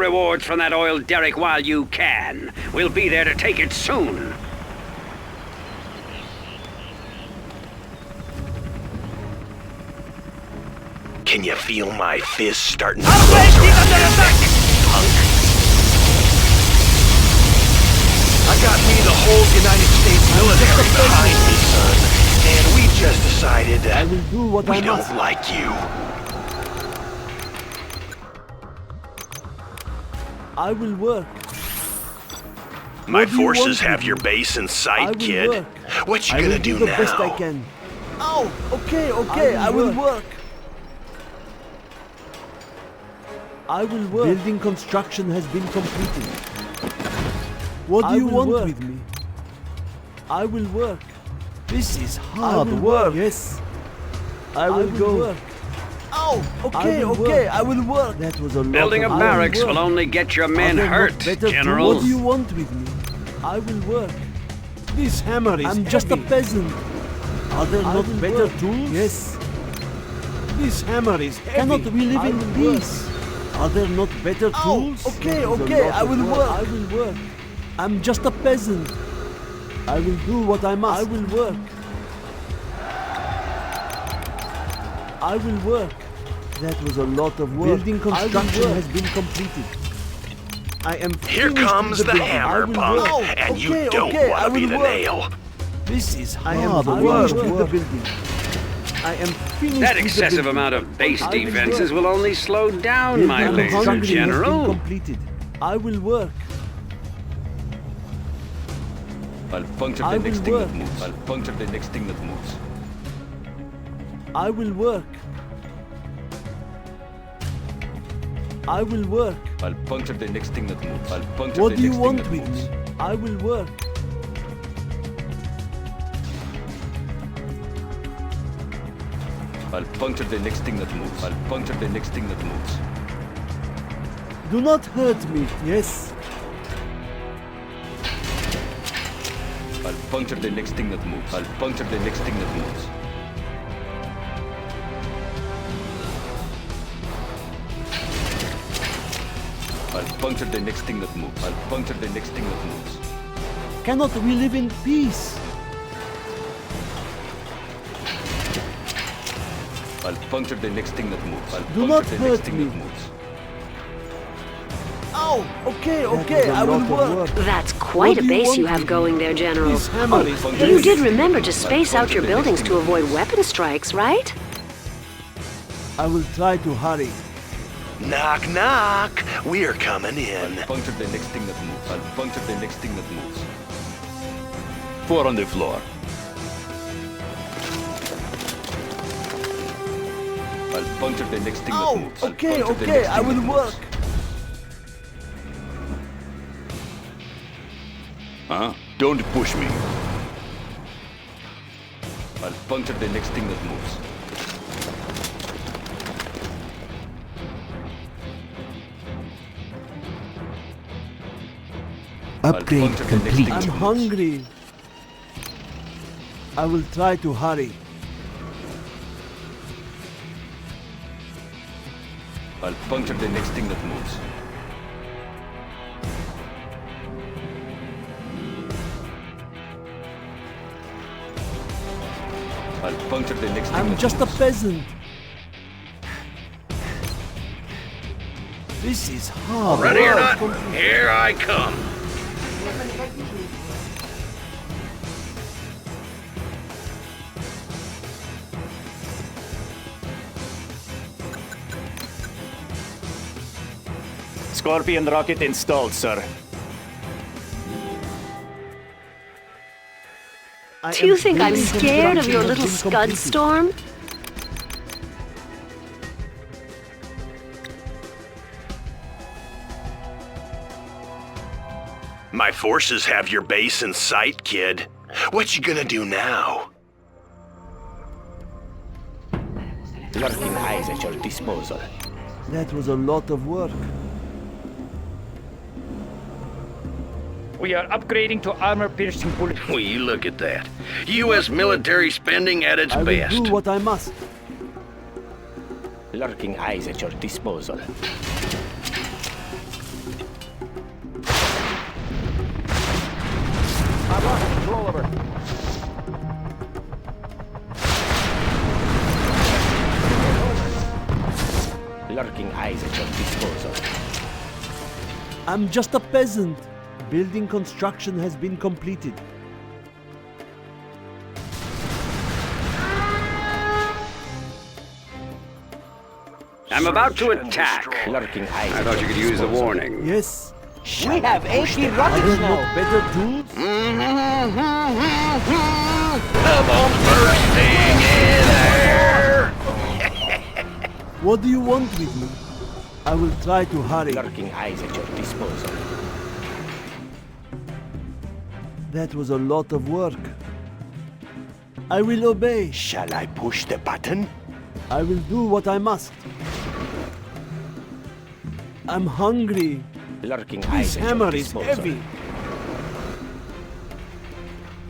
rewards from that oil derrick while you can. We'll be there to take it soon. Can you feel my fist starting to Under attack! punk? I got me the whole United States military behind me, son. And we just decided that I will do what we I don't must. like you. I will work. My What do you forces want have with your me? base in I sight, will kid. work. What you I gonna will do the best I now? can. Oh, okay, I will work. I will work. Building construction has been completed. What do you want with me? I will work. This is hard work. Yes. I will go. Work. Oh, okay, I will work. That was a lot Building of a barracks will only get your men hurt, General. What do you want with me? I will work. This hammer is I'm just a peasant. Are there not better tools? Yes. This hammer is heavy. Cannot we live in peace? Are there not better tools? Okay, I will work. I will work. I'm just a peasant. I will do what I must. I will work. I will work. That was a lot of work. Building construction has been completed. I am Here comes the hammer, punk, and you don't want to be the nail. This is hard work with the building. I am finished. That excessive amount of base defenses will only slow down my laser, General. Completed. I will work. I'll puncture the next thing that moves. I'll puncture the next thing that moves. I will work. I will work. I'll puncture the next thing that moves. I'll puncture What the do you next want thing that with moves. me? I will work. I'll puncture the next thing that moves. I'll puncture the next thing that moves. Do not hurt me. Yes. I'll puncture the next thing that moves. I'll puncture the next thing that moves. I'll puncture the next thing that moves. I'll puncture the next thing that moves. Cannot we live in peace? I'll puncture the next thing that moves. I'll Do puncture not the hurt next thing me. that moves. Oh, okay, I will work. That's quite a base you have going there, General. This hammer is You did remember to space out your buildings to avoid weapon strikes, right? I will try to hurry. Knock, knock. We're coming in. I'll puncture the next thing that moves. I'll puncture the next thing that moves. 4 on the floor. I'll puncture the next thing that moves. I'll Okay, puncture the next I thing will that moves. work. Huh? Don't push me. I'll puncture the next thing that moves. Upgrade puncture the next complete. thing I'm that moves. hungry. I will try to hurry. I'll puncture the next thing that moves. I'll puncture the next thing I'm that just a moves. peasant. This is hard Ready or work. not, here I come. Scorpion rocket installed, sir. Do you think I'm scared of your little scud storm? My forces have your base in sight, kid. What you gonna do now? Lurking eyes at your disposal. That was a lot of work. We are upgrading to armor-piercing bullets. Will you look at that? U.S. military spending at its I will best. do what I must. Lurking eyes at your disposal. I'm just a peasant. Building construction has been completed. I'm about to attack. I thought you could use a warning. Yes. We have AP Are rockets there now. not better tools? What do you want with me? I will try to hurry. Lurking eyes at your disposal. That was a lot of work. I will obey. Shall I push the button? I will do what I must. I'm hungry. Lurking This eyes at your hammer is disposal. heavy.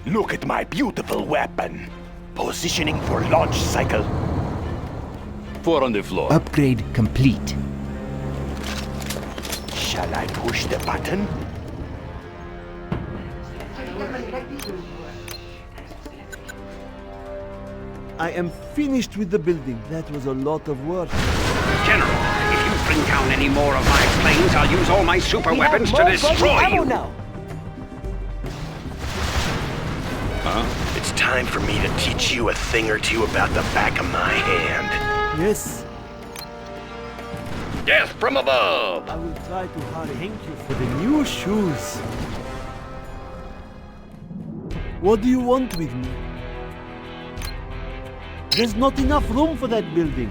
Look at my beautiful weapon. Positioning for launch cycle. 4 on the floor. Upgrade complete. Shall I push the button? I am finished with the building. That was a lot of work. General, if you bring down any more of my planes, I'll use all my super weapons to destroy you. Now. It's time for me to teach you a thing or two about the back of my hand. Yes, Death from above. I will try to hurry. Thank you for the new shoes. What do you want with me? There's not enough room for that building.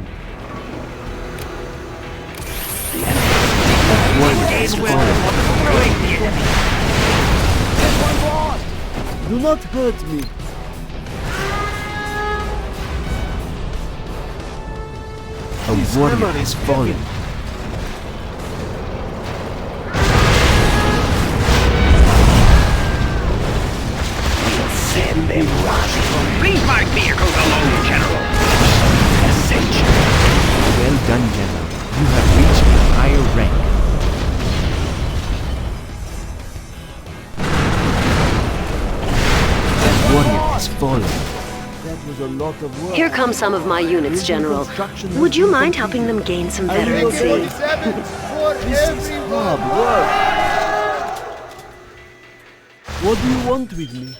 Do not hurt me. A warrior has fallen. Send them running. Leave my vehicles alone, General. Ascension. Well done, General. You have reached a higher rank. A warrior has fallen. That was a lot of work. Here come some of my units, General. Would you mind helping them gain some I will veterancy? obey. This is hard work. What do you want with me?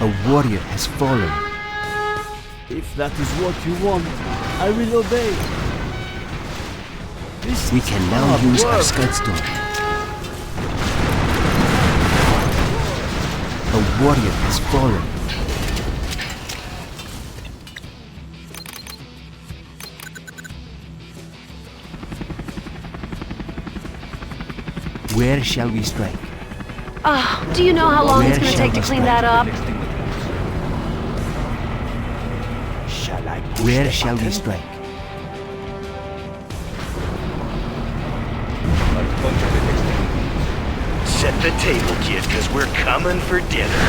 A warrior has fallen. If that is what you want, I will obey. This We is can now hard use our work. scud storm. A warrior has fallen. Where shall we strike? Oh, do you know how long it's Where going to shall take to we clean strike? that up? Shall I push Where the shall we button? strike? Set the table, kid, because we're coming for dinner.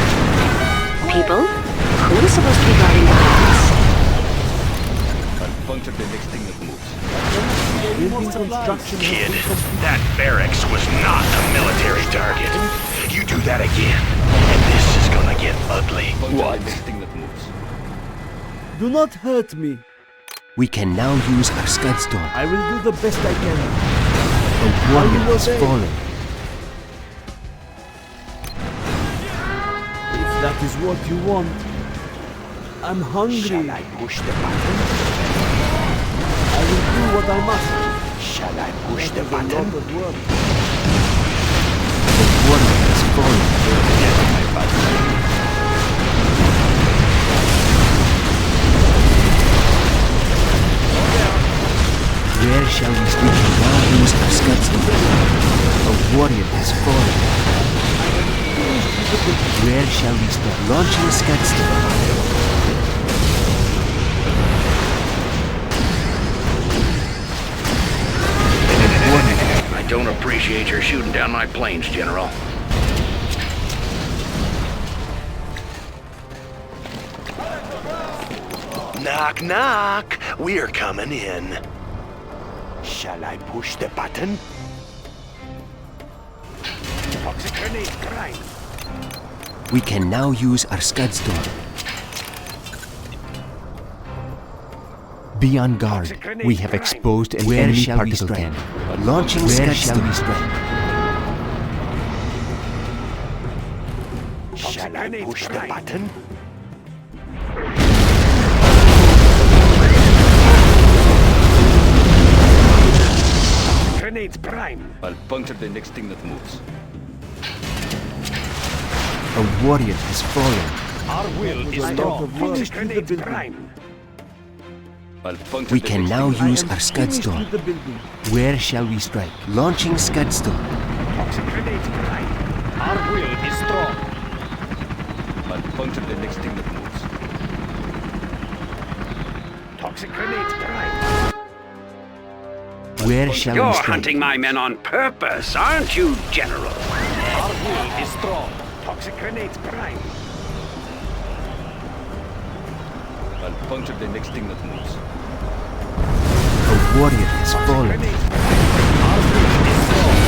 People? Who is supposed to be guarding the house? I'll puncture the next thing that moves. Building construction has Kid, been completed. that barracks was not a military target. You do that again, and this is gonna get ugly. Puncture the next thing that moves. Do not hurt me. We can now use our scud storm. I will do the best I can. A warrior I will has obey. fallen. If that is what you want, I'm hungry. Shall I push the button? I will do what I must. Shall I push the That was a button? lot of work. A warrior has fallen. Where shall we strike? We can now use our scud storm. A warrior has fallen. Where shall we start? Launching scud storm. I don't appreciate your shooting down my planes, General. Knock, knock. We're coming in. Shall I push the button? Toxic grenade, grind. We can now use our scud storm. Be on guard. We have exposed an enemy particle cannon. Launching Where shall we strike? Shall I push the button? Grenades prime. I'll puncture the next thing that moves. A warrior has fallen. Our will is strong. Grenades prime. I'll puncture We the can next now thing that use our Scud Storm. Where shall we strike? Launching Scud Storm. Grenades prime. Our will is strong. I'll puncture the next thing that moves. Toxic grenades prime. Where shall we You're strike? hunting my men on purpose, aren't you, General? Our will is strong. Toxic grenades prime. I'll puncture the next thing that moves. A warrior has fallen. Grenades Our will is strong.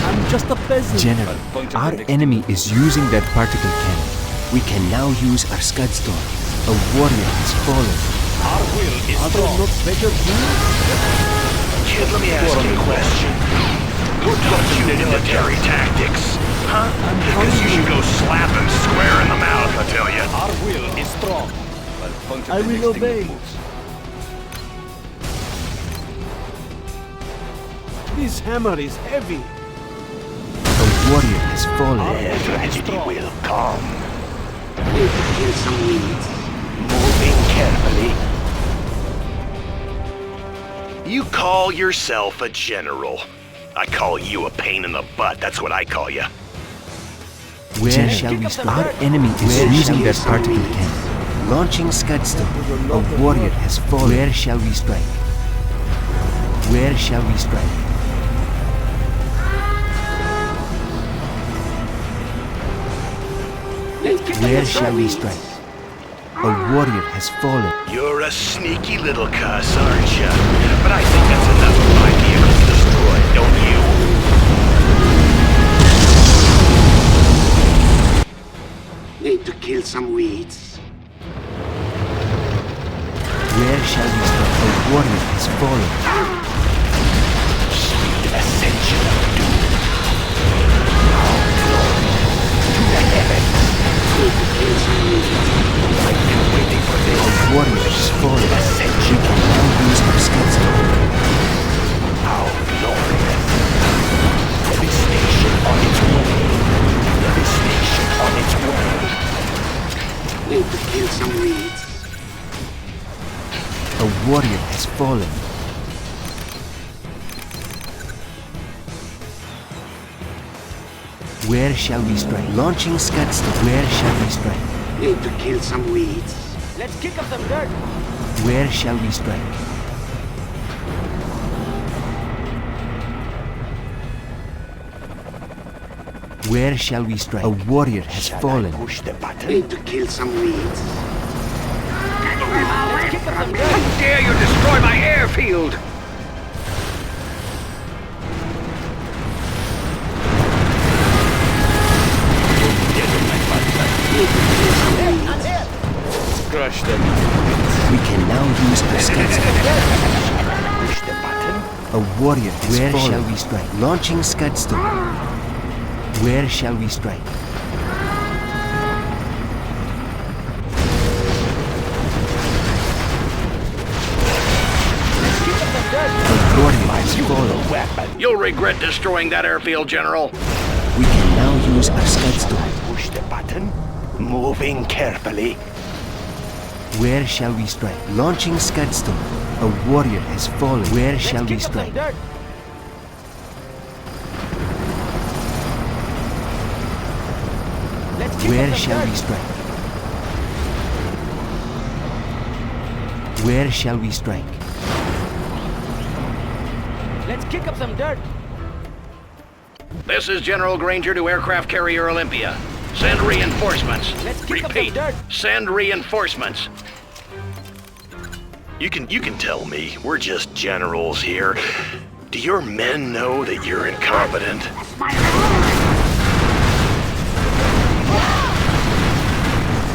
I'm just a peasant. General, our enemy is using that particle cannon. We can now use our Scud Storm. A warrior has fallen. Our will is Are there strong. not better tools? Kid, let me ask you a question. Who taught you military tactics? Huh? Because you should go slap him square in the mouth, I tell you. Our will is strong. I'll puncture I the will next thing obey. that moves. This hammer is heavy. A warrior has fallen. Tragedy will come. Moving carefully. You call yourself a general. I call you a pain in the butt. That's what I call you. Where shall we strike? Our enemy is using that particle cannon. Launching Scud Storm. A warrior has fallen. Where shall we strike? Where shall we strike? Where shall we strike? A warrior has fallen. You're a sneaky little cuss, aren't you? But I think that's enough of my vehicles destroyed, don't you? Need to kill some weeds. Where shall we strike? A warrior has fallen. Sweet ascension of doom. To the heavens. I've been waiting for this. A warrior has fallen. We can now use our Scud Storm. How glorious. Devastation on its way. Devastation on its way. Need to kill some weeds. A warrior has fallen. Where shall we strike? Launching Scud Storm. Where shall we strike? Need to kill some weeds. Let's kick up some dirt. Where shall we strike? Where shall we strike? A warrior has fallen. Push the button. Need to kill some weeds. How dare you destroy my airfield! Crush them. We can now use our Scud Storm. Push the button. A warrior has fallen. Where shall we strike? Launching Scud Storm. Where shall we strike? A warrior has fallen. Weapon. You'll regret destroying that airfield, General. We can now use our Scud Storm. Push the button. Moving carefully. Where shall we strike? Launching Scud Storm. A warrior has fallen. Where shall we strike? Where shall we strike? Where shall we strike? Let's kick up some dirt. This is General Granger to aircraft carrier Olympia. Send reinforcements. Let's kick up some Repeat, dirt. send reinforcements. You can tell me. We're just generals here. Do your men know that you're incompetent?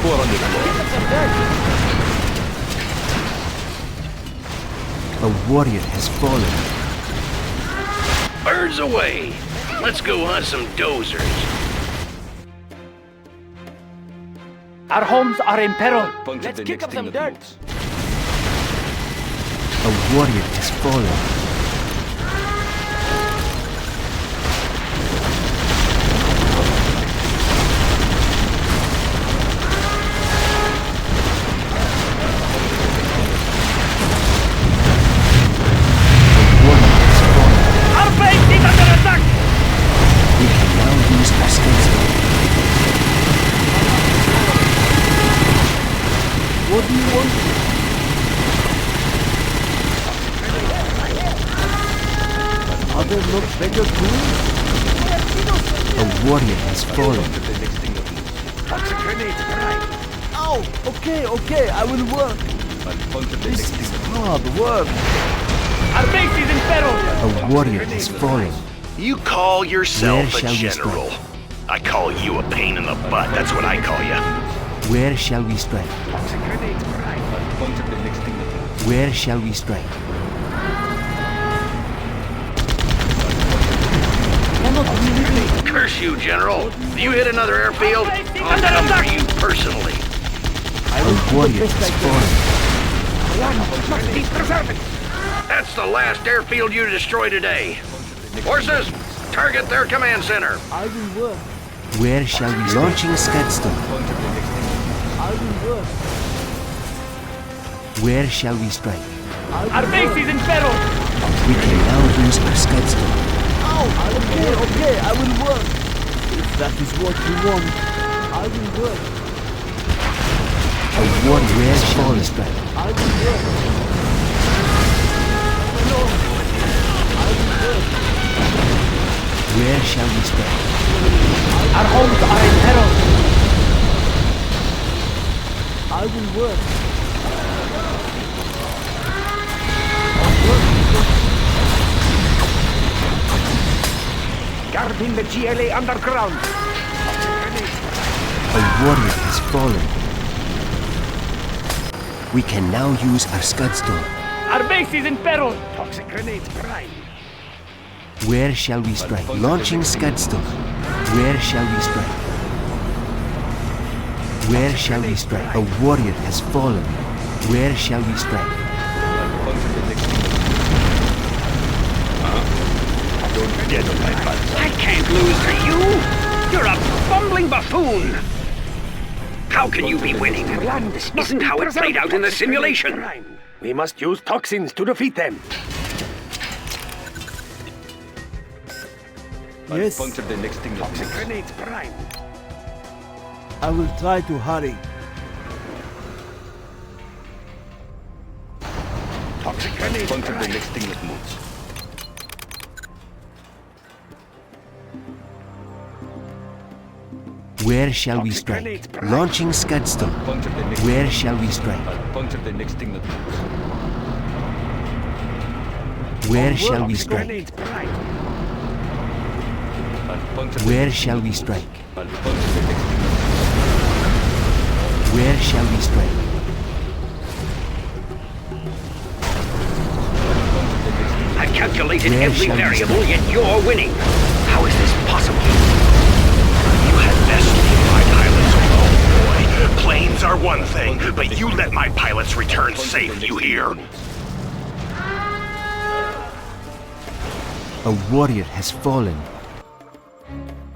Four on the floor. A warrior has fallen. Birds away. Let's go hunt some dozers. Our homes are in peril. Puncture Let's the kick next up thing some that dirt. moves. A warrior has fallen. Our base is under attack. We can now use our skills. What do you want? Are there not better tools? A warrior has fallen. Puncture the next thing that moves. Toxic grenade right. Ow! Okay, I will work. I'll puncture the This next thing is that hard work. Our base is in peril. A warrior has fallen. You call yourself Where a shall we general. I call you a pain in the butt. That's what I call you. Where shall we strike? Toxic grenade right. I'll puncture the next thing that moves. Where shall we strike? Cannot believe it. Curse you, General. If you hit another airfield, I'll come for you personally. I will A do the warrior best has I can. fallen. Must be preserved. That's the last airfield you destroy today. Horses, target their command center. I will work. Where shall we strike? Launching Scudstone. Puncture the next thing that moves. I will work. Where shall we strike? I will Our base work. is in peril. We can now use our Scudstone. Okay, I will work. If that is what you want, I will work. A warrior. Where shall we strike? I will work. No, I will work. Where shall we strike? Our homes are in peril. I will work. Guarding the GLA underground. A warrior has fallen. We can now use our Scudstone. Our base is in peril. Toxic grenade prime. Where shall we strike? Launching Scudstone. Where shall we strike? Where shall we strike? A warrior has fallen. Where shall we strike? I'll puncture the next thing that moves. Don't get on my butt. I can't lose to you. You're a bumbling buffoon. How can you be winning? This isn't how it played out in the simulation. We must use toxins to defeat them. I'll Yes. puncture the next thing that Toxic moves. grenade prime. I will try to hurry. Toxic grenade Puncture the prime. next thing that moves. Where shall we Toxic strike? grenades, Brian. Launching Scudstone. Puncture the next. Where shall we strike? I'll puncture the next thing that moves. Where shall we Toxic strike? grenade prime. I'll puncture the Where next thing shall that we moves. strike? I'll puncture the next thing that Where shall we strike? I've calculated Where every shall we variable, strike? yet you're winning. How is this possible? You had best leave my pilots alone, boy. Planes are one thing, but you let my pilots return safe, you hear? A warrior has fallen.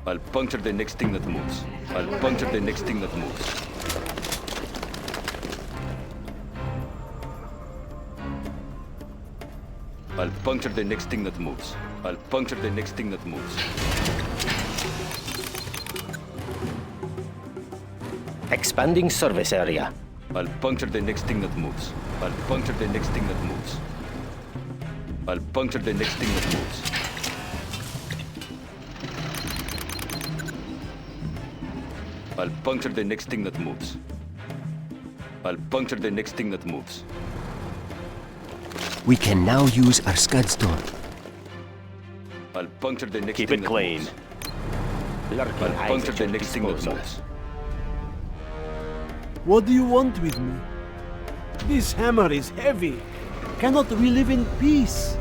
I'll puncture the next thing that moves. I'll puncture the next thing that moves. I'll puncture the next thing that moves. I'll puncture the next thing that moves. Expanding service area. I'll puncture the next thing that moves. I'll puncture the next thing that moves. I'll puncture the next thing that moves. I'll puncture the next thing that moves. I'll puncture the next thing that moves. We can now use our Scudstone. I'll puncture the next Keep thing it that clean. moves. Lurking I'll eyes puncture at the your next thing that disposal. moves. What do you want with me? This hammer is heavy. Cannot we live in peace?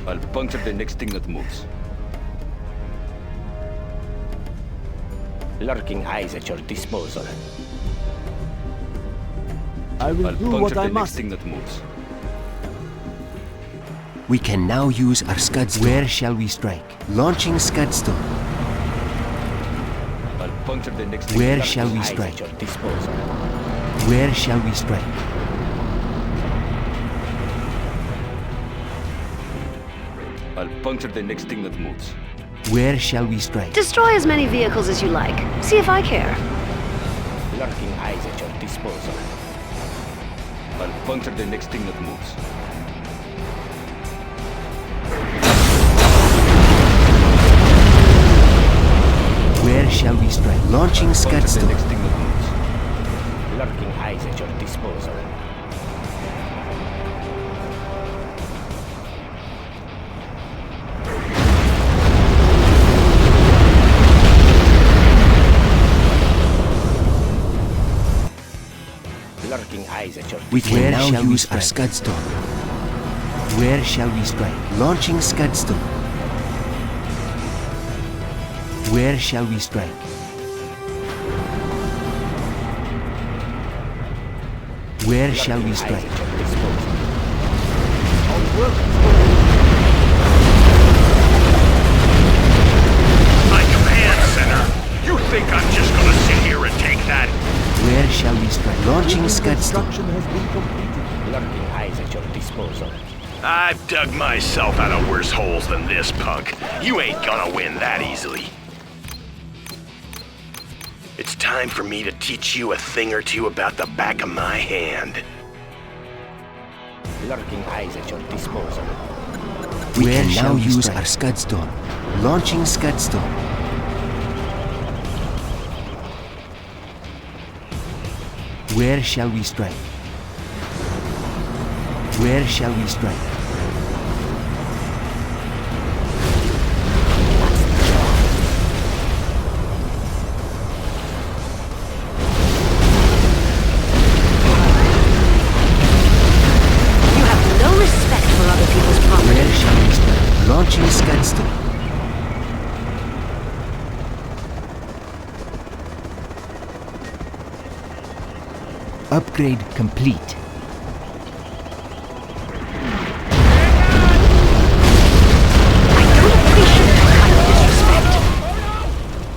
I'll puncture the next thing that moves. Lurking eyes at your disposal. I will I'll do puncture what the I next must. thing that moves. We can now use our Scudstorm. Where shall we strike? Launching Scudstorm. I'll puncture the next thing. Where shall we Eyes strike? at your disposal. Where shall we strike? I'll puncture the next thing that moves. Where shall we strike? Destroy as many vehicles as you like. See if I care. Lurking eyes at your disposal. I'll puncture the next thing that moves. Where shall we strike? Launching Puncture the Scudstorm. next thing that moves. Lurking eyes at your disposal. Lurking eyes at your We disposal. can now use our Scudstorm. Where shall we strike? Launching Scudstorm. Where shall we strike? Where shall we strike? My command center! You think I'm just gonna sit here and take that? Where shall we strike? Launching Scudstorm. Construction has been completed. Lurking eyes at your disposal. I've dug myself out of worse holes than this, punk. You ain't gonna win that easily. It's time for me to teach you a thing or two about the back of my hand. Lurking eyes at your disposal. We can now use our Scudstorm. Launching Scudstorm. Where shall we strike? Where shall we strike? You have no respect for other people's property. Where shall we strike? Launching Scudstorm. Upgrade complete. I don't appreciate that kind of disrespect.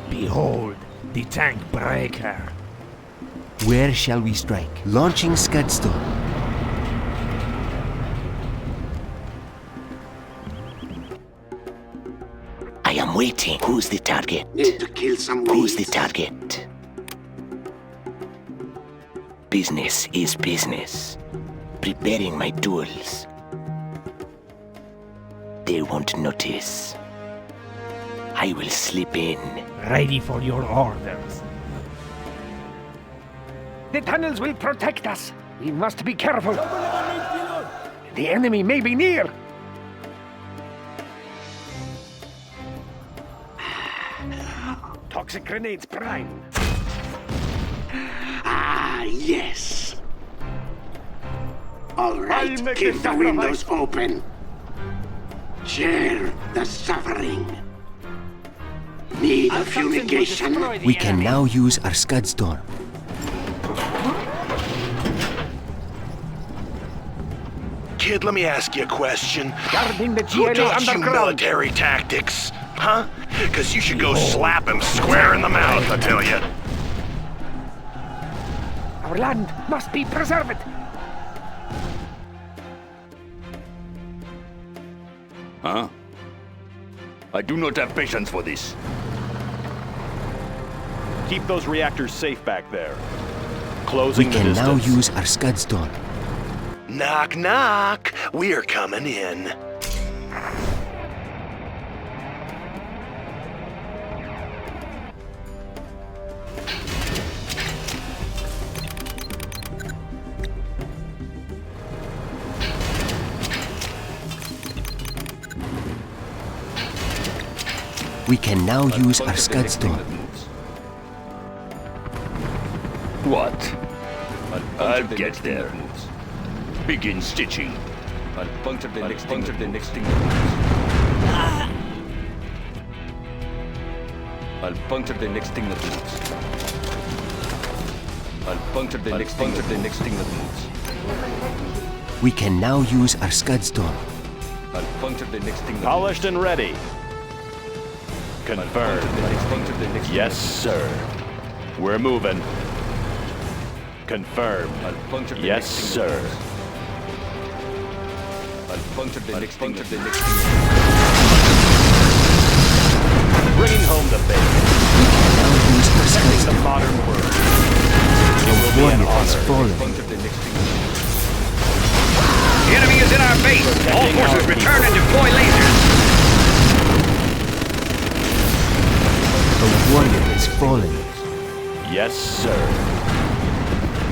Behold, the tank breaker. Where shall we strike? Launching Scudstorm. I am waiting. Who's the target? Need to kill some Who's the target? Business is business. Preparing my tools. They won't notice. I will slip in. Ready for your orders. The tunnels will protect us. We must be careful. The enemy may be near. Toxic grenades prime. Ah, yes. All I'll right, make keep the the windows sacrifice. open. Share the suffering. Need a fumigation? We can now use our Scudstorm. Kid, let me ask you a question. Guarding the Who GLA taught you underground. military tactics? Huh? Because you should go slap him square in the mouth, I tell you. Our land must be preserved. Huh? I do not have patience for this. Keep those reactors safe back there. We Closing the can now distance. use our Scudstorm. Knock, knock. We're coming in. We can now use our Puncture the next thing Scudstorm. that moves. What? puncture I'll the get next thing there. that moves. Begin stitching. I'll puncture the next thing that moves. I'll puncture the next thing that moves. I'll puncture the next thing that moves. We can now use our Scudstorm. I'll puncture the next thing that Polished and ready. moves. Confirmed. Puncture the next thing Yes, sir. We're moving. Confirmed. I'll puncture the Yes, next thing sir. that moves. I'll puncture the next thing that moves. Bringing home the bacon. Now use our Protecting the Scudstorm. modern world. It Our will be an warrior has honor. fallen. Puncture the next thing that moves. The enemy is in our base. All forces return and deploy lasers. A warrior has fallen. Yes, sir.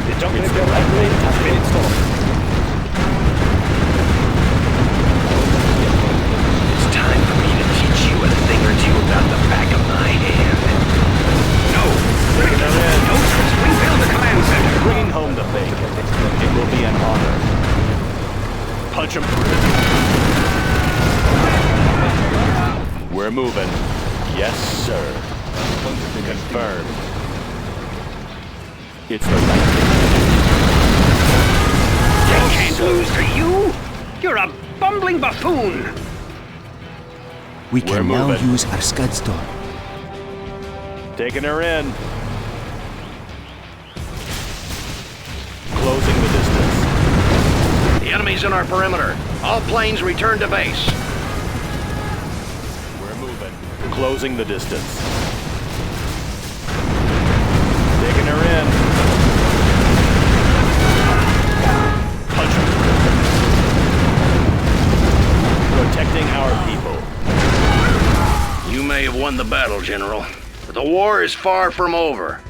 The junction plane has been installed. It's time for me to teach you a thing or two about the back of my hand. No. No, rebuild the command center. Bringing home the bacon. It will be an honor. Punch him through. We're moving. Yes, sir. Confirmed. It's the right thing. They can't lose to you. You're a bumbling buffoon. We can We're now moving. use our Scudstorm. Taking her in. Closing the distance. The enemy's in our perimeter. All planes return to base. We're moving. Closing the distance. Taking her in. Punch her. Protecting our people. You may have won the battle, General, but the war is far from over.